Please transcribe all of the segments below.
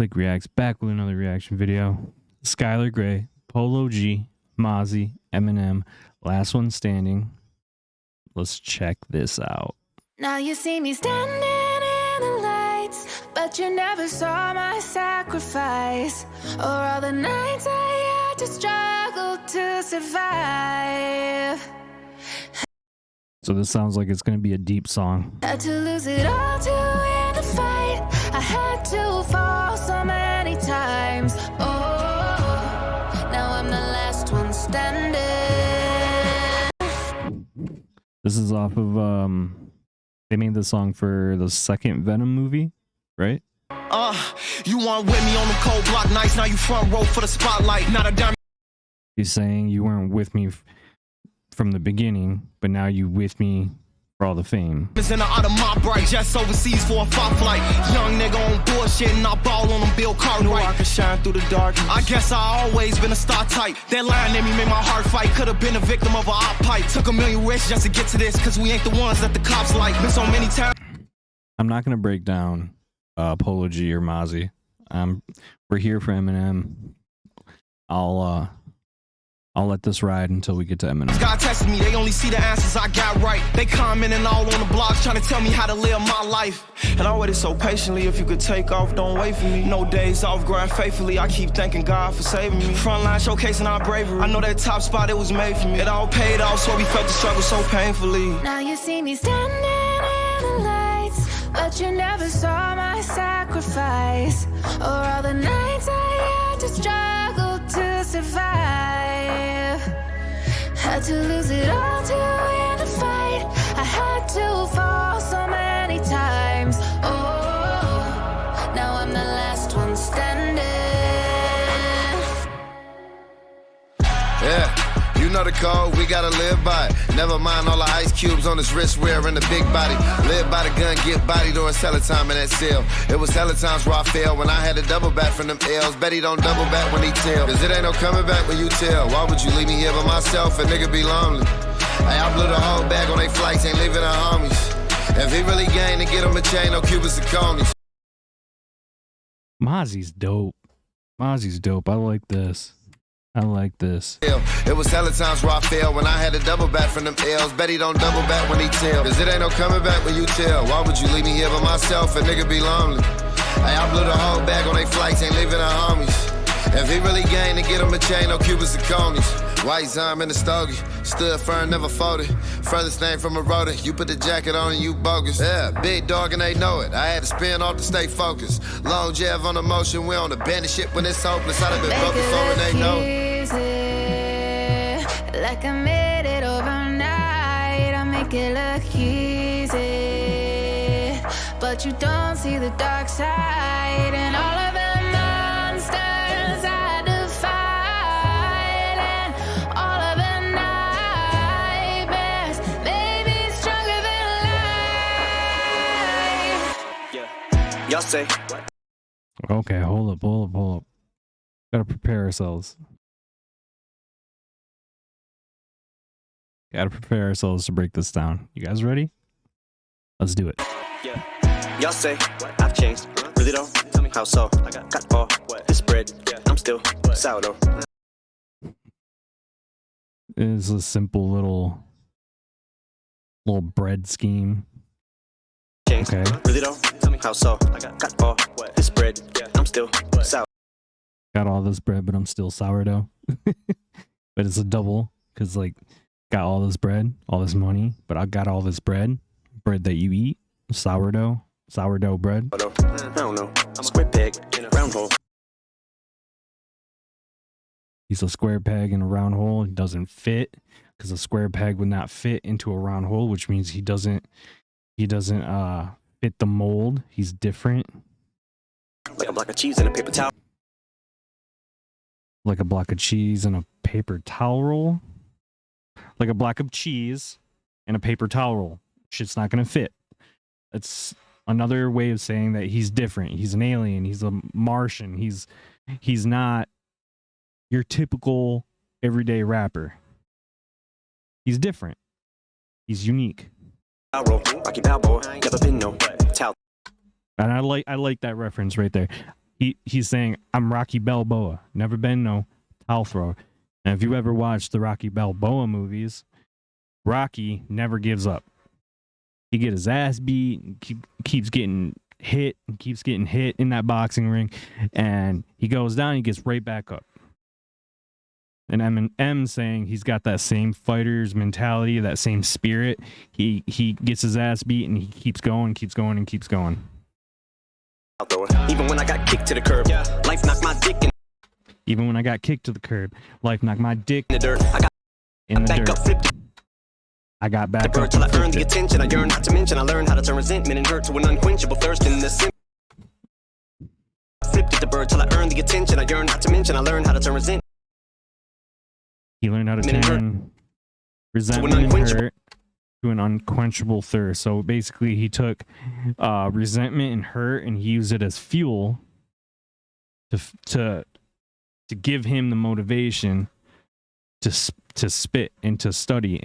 Slick Reacts back with another reaction video. Skylar Grey, Polo G, Mozzie, Eminem, Last One Standing. Let's check this out. Now you see me standing in the lights, but you never saw my sacrifice, or all the nights I had to struggle to survive. So this sounds like it's going to be a deep song. Had to lose it all to win the fight. I had to fall so many times. Oh, now I'm the last one standing. This is off of they made this song for the second Venom movie, right? You weren't with me on the cold block nights, now you front row for the spotlight. Not a dime. He's saying you weren't with me from the beginning, but now you with me for all the fame. It's in the out of my bright, just overseas for a fight flight. Young nigga on bullshit and I ball on them Bill Cartwright. Know I can shine through the darkness. I guess I always been a star type. That line in me made my heart fight. Could have been a victim of a op pipe. Took a million risks just to get to this, cause we ain't the ones that the cops like. Been so many times. I'm not gonna break down Polo G or Mozzie. We're here for Eminem. I'll let this ride until we get to Eminem. God tested me, they only see the answers I got right. They commenting all on the blogs trying to tell me how to live my life. And I waited so patiently, if you could take off, don't wait for me. No days off, grind faithfully, I keep thanking God for saving me. Frontline showcasing our bravery, I know that top spot, it was made for me. It all paid off, so we felt the struggle so painfully. Now you see me standing in the lights, but you never saw my sacrifice, or all the nights I had to struggle to survive. Had to lose it all to win the fight. I had to fall so many times. Oh, now I'm the last one standing. Yeah, you know the code, we gotta live by it. Never mind all the ice cubes on his wrist wearing the big body. Live by the gun, get body during cellar time in that cell. It was hella times where I failed when I had to double back from them L's. Bet he don't double back when he tell, cause it ain't no coming back when you tell. Why would you leave me here by myself? A nigga be lonely. Hey, I blew the whole bag on they flights, ain't leaving the homies. If he really gained to get him a chain, no Cubans to conies. Mozzie's dope. Mozzie's dope. I like this. I like this. It was hella times where I failed when I had to double back from them L's. Bet he don't double back when he tell, cause it ain't no coming back when you tell. Why would you leave me here by myself? A nigga be lonely. Hey, I blew the whole bag on they flights, ain't leaving the homies. If he really gained to get him a chain, no Cubans to conies. White Zime in the stogie, stood firm, never folded. Furthest name from a rodent, you put the jacket on and you bogus. Yeah, big dog and they know it. I had to spin off to stay focused. Long jab on the motion, we on the bandit shit when it's hopeless. I'd have been broke before and they know it. Like I made it overnight, I make it look easy, but you don't see the dark side and all of the monsters I defied and all of the nightmares made me stronger than life. Yeah, y'all say. Okay, hold up. Gotta prepare ourselves. Gotta prepare ourselves to break this down. You guys ready? Let's do it. Yeah. Y'all say I've changed. Really though? Tell me how so. I got all this bread. I'm still sourdough. It's a simple little bread scheme. Okay. Really though? Tell me how so. I got all this bread. I'm still sourdough. Got all this bread, but I'm still sourdough. But it's a double, because like, got all this bread, all this money, but I got all this bread that you eat, sourdough bread. I don't know. I'm a square peg in a round hole. He's a square peg in a round hole. It doesn't fit, because a square peg would not fit into a round hole, which means he doesn't fit the mold. He's different. Like a block of cheese and a paper towel. Like a block of cheese and a paper towel roll. Like a block of cheese and a paper towel roll. Shit's not gonna fit. It's another way of saying that he's different. He's an alien. He's a Martian. He's not your typical everyday rapper. He's different. He's unique. Rocky Balboa, never been no towel. And I like that reference right there. he's saying, I'm Rocky Balboa, never been no towel thrower. And if you ever watched the Rocky Balboa movies, Rocky never gives up. He get his ass beat, keeps getting hit, and keeps getting hit in that boxing ring, and he goes down, he gets right back up. And Eminem saying he's got that same fighter's mentality, that same spirit. He gets his ass beat and he keeps going, and keeps going. Even when I got kicked to the curb, life knocked my dick in Even when I got kicked to the curb, life knocked my dick the dirt. I got in the back dirt. up, flipped I got the back bird up till I and earned the flipped it. attention I yearn. Not to mention I learned how to turn resentment and hurt to an unquenchable thirst in the sim. Flipped at the bird till I earned the attention I yearn. Not to mention I learned how to turn resentment. He learned how to And turn resentment and hurt to an unquenchable thirst. So basically, he took resentment and hurt, and he used it as fuel to give him the motivation to spit and to study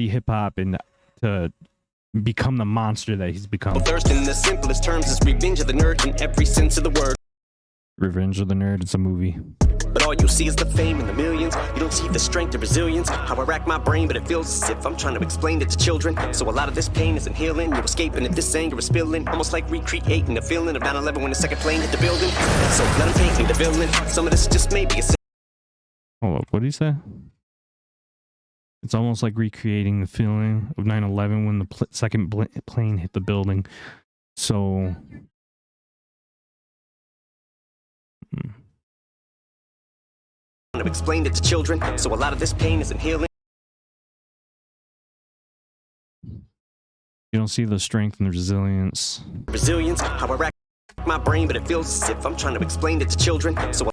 hip hop and to become the monster that he's become. Thirst in the simplest terms is revenge of the nerd in every sense of the word. Revenge of the Nerd. It's a movie. But all you see is the fame and the millions. You don't see the strength and resilience. How I rack my brain, but it feels as if I'm trying to explain it to children. So a lot of this pain isn't healing. You're escaping if this anger is spilling. Almost like recreating the feeling of 9/11 when the second plane hit the building. So let him paint me the villain. Some of this just maybe a Hold up. What did he say? It's almost like recreating the feeling of 9/11 when the second plane hit the building. So... to explain it to children. So a lot of this pain isn't healing. You don't see the strength and the resilience. Resilience, how I rack my brain, but it feels as if I'm trying to explain it to children. So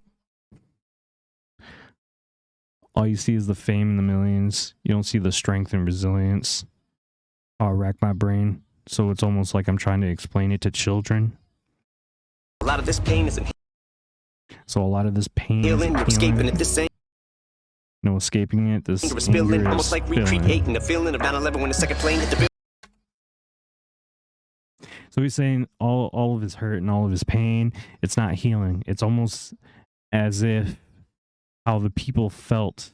All you see is the fame and the millions. You don't see the strength and resilience. I rack my brain. So it's almost like I'm trying to explain it to children. a lot of this pain isn't So a lot of this pain healing. You're is escaping healing. it. This anger No escaping it. This is spilling. anger Almost is like spilling. recreating the feeling of 9/11 when the second plane hit the building. So he's saying all of his hurt and all of his pain, it's not healing. It's almost as if how the people felt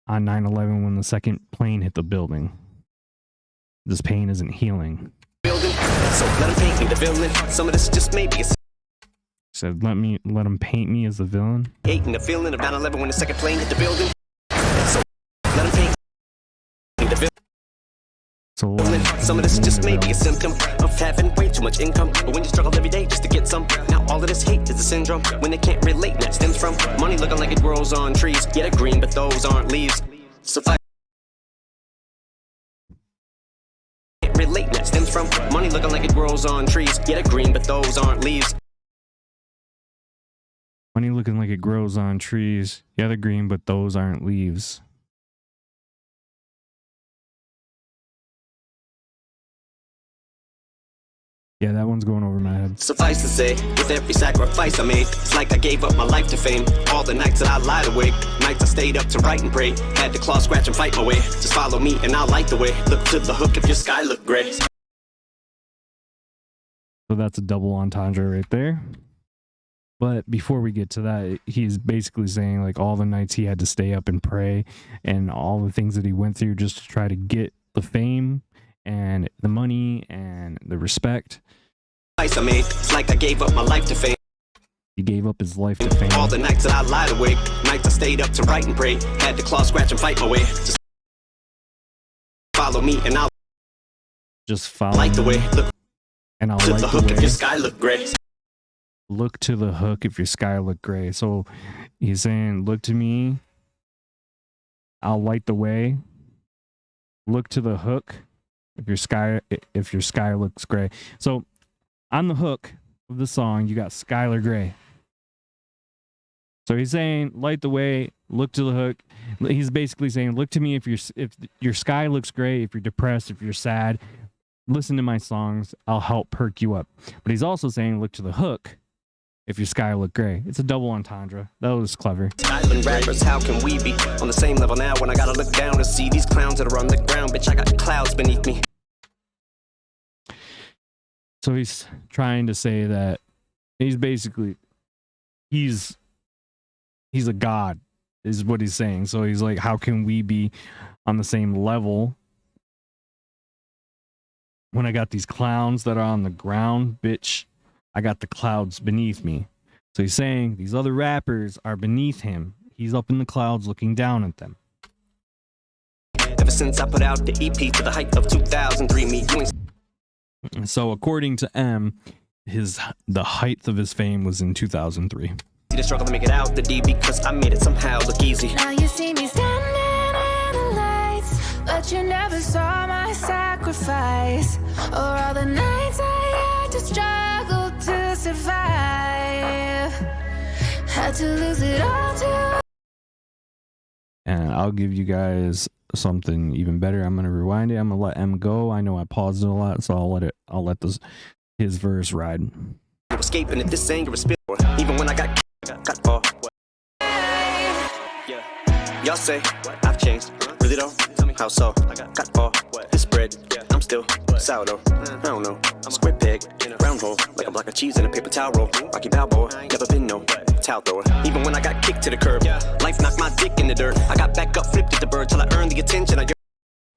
on 9/11 when the second plane hit the building. This pain isn't healing. Building. So let him paint me the villain. Some of this just maybe a He said, let him paint me as the villain. hating the feeling of 9/11 when the second plane hit the building. So let him paint me the villain. So let him Some of this paint me just the may be a villain. symptom of having way too much income. But when you struggle every day just to get some, now all of this hate is a syndrome. When they can't relate, and that stems from money looking like it grows on trees. Yeah, they're green, but those aren't leaves. So if I can't relate, and that stems from money looking like it grows on trees. Yeah, they're green, but those aren't leaves. Money looking like it grows on trees. Yeah, they're green, but those aren't leaves. Yeah, that one's going over my head. Suffice to say, with every sacrifice I made, it's like I gave up my life to fame. All the nights that I lied awake, nights I stayed up to write and pray. Had to claw, scratch, and fight my way. Just follow me and I'll light the way. Look to the hook if your sky look gray. So that's a double entendre right there. But before we get to that, he's basically saying like all the nights he had to stay up and pray and all the things that he went through just to try to get the fame and the money and the respect. I made, it's like I gave up my life to fame. He gave up his life to fame. All the nights that I lied awake, nights I stayed up to write and pray. Had to claw, scratch, and fight my way. Just follow me and I'll Just follow light the way. Look and I'll to light the the hook if way. your sky look gray. Look to the hook if your sky look gray. So he's saying, look to me, I'll light the way. Look to the hook if your sky looks gray. So on the hook of the song, you got Skylar Gray. So he's saying, light the way, look to the hook. He's basically saying, look to me if your sky looks gray, if you're depressed, if you're sad, listen to my songs, I'll help perk you up. But he's also saying, look to the hook if your sky look gray. It's a double entendre. That was clever. Island rappers, how can we be on the same level now when I gotta look down to see these clowns that are on the ground? Bitch, I got clouds beneath me. So he's trying to say that He's basically he's a god is what he's saying. So he's like, how can we be on the same level when I got these clowns that are on the ground? Bitch, I got the clouds beneath me. So he's saying these other rappers are beneath him. He's up in the clouds looking down at them. Ever since I put out the EP to the height of 2003, me, you ain't So according to M, the height of his fame was in 2003. see the struggle to make it out the D because I made it somehow look easy. Now you see me standing in the lights, but you never saw my sacrifice, or all the nights I had to struggle to survive. Had to lose it all to. And I'll give you guys something even better. I'm gonna rewind it. I'm gonna let M go. I know I paused it a lot, so I'll let his verse ride. You're escaping if this anger is spilled. Even when I got yeah. Y'all say I've changed. Really though? Tell me how so? Got all this bread. I'm still sourdough. I don't know. Square peg, round hole, like a block of cheese in a paper towel roll. Rocky Balboa, never been no towel thrower. Even when I got kicked to the curb, life knocked my dick in the dirt. I got back up, flipped at the bird till I earned the attention.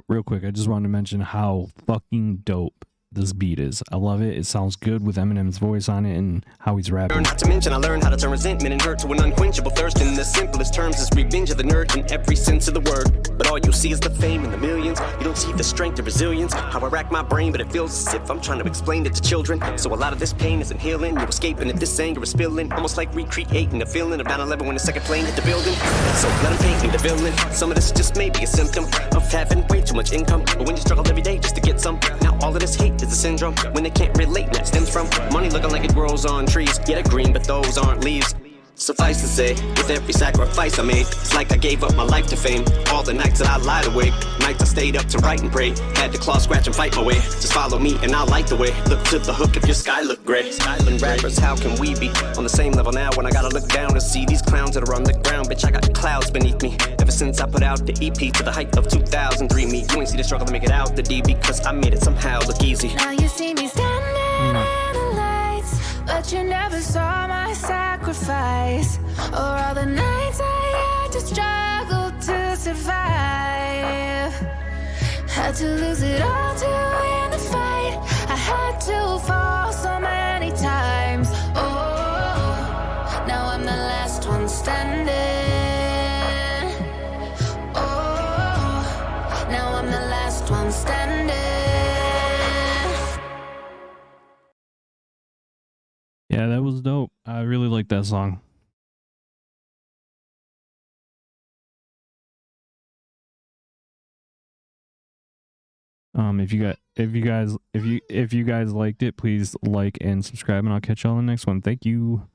Real quick, I just wanted to mention how fucking dope this beat is. I love it. It sounds good with Eminem's voice on it and how he's rapping. Not to mention, I learned how to turn resentment and hurt to an unquenchable thirst. In the simplest terms, is revenge of the nerd in every sense of the word. But all you see is the fame and the millions. You don't see the strength and resilience. How I rack my brain, but it feels as if I'm trying to explain it to children. So a lot of this pain isn't healing. You're escaping if this anger is spilling. Almost like recreating the feeling of 9/11 when the second plane hit the building. So let them paint me the villain. Some of this just may be a symptom of having way too much income. But when you struggle every day just to get some, now all of this hate is a syndrome. When they can't relate, and that stems from money looking like it grows on trees. Yeah, they're green, but those aren't leaves. Suffice to say, with every sacrifice I made, it's like I gave up my life to fame. All the nights that I lied awake, nights I stayed up to write and pray. Had to claw, scratch, and fight my way. Just follow me and I'll light the way. Look to the hook if your sky look gray. Skyland rappers, how can we be on the same level now when I gotta look down and see these clowns that are on the ground? Bitch, I got clouds beneath me. Ever since I put out the EP to the height of 2003, me, you ain't see the struggle to make it out the D because I made it somehow look easy. Now you see me standing in the lights, but you never saw my sacrifice, or all the nights I had to struggle to survive. Had to lose it all to win the fight. I had to fall so many times. Oh, now I'm the last one standing. Oh, now I'm the last one standing. Yeah, that was dope. I really like that song. If you guys liked it, please like and subscribe, and I'll catch y'all in the next one. Thank you.